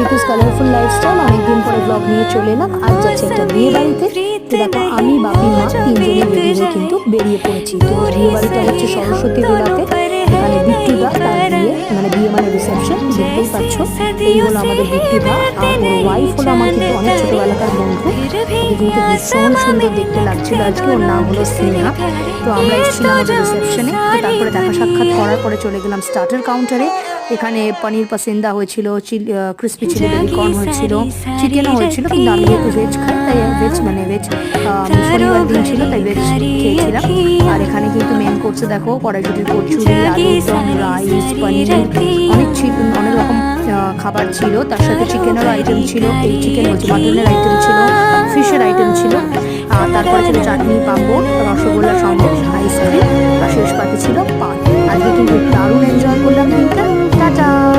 ঋতুস colourful lifestyle অনেকদিন পরে blog নিয়ে চলে এলাম। আজ যাচ্ছে একটা বিয়ে বাড়িতে। তো দেখো আমি বাপি মা তিনজনে রেডি হয়ে কিন্তু বেরিয়ে পড়েছি। তো বিয়ে বাড়িটা হচ্ছে সরস্বতী গোলাতে, এখানে বিট্টুদা তার বিয়ে, মানে বিয়ে মানে রিসেপশন, দেখতেই পাচ্ছ। এই হলো আমাদের বিট্টুদা, আর ওর ওয়াইফ হলো আমার কিন্তু অনেক ছোটবেলাকার বন্ধু। ওকে কিন্তু ভীষণ সুন্দর দেখতে লাগছিল আজকে। ওর নাম হলো স্নেহা। তো আমরা এসেছিলাম ওদের রিসেপশনে। তো তারপরে দেখা সাক্ষাৎ করার পরে চলে গেলাম স্টার্টার কাউন্টারে। এখানে পনির পাসিন্দা হয়েছিল, ক্রিসপি চিলি বেবি কর্ন হয়েছিল, চিকেনও হয়েছিল, কিন্তু আমি যেহেতু ভেজ খাই তাই ভেজ শনিবার দিন ছিল তাই ভেজ খেয়েছিলাম। আর এখানে কিন্তু মেন কোর্সে দেখো কড়াইশুটির কচুরি, আলুর দম, রাইস, পনির, অনেক রকম খাবার ছিল। তার সাথে চিকেনেরও আইটেম ছিল, এই চিকেন বলছি মাটনের আইটেম ছিল, ফিশের আইটেম ছিল। আর তারপরে ছিল চাটনি, পাঁপড়, রসগোল্লা, সম্ভব, আইসক্রিম, আর শেষ পাতে ছিল পান। আজকে কিন্তু দারুণ এনজয় করলাম দিনটা। টাটা।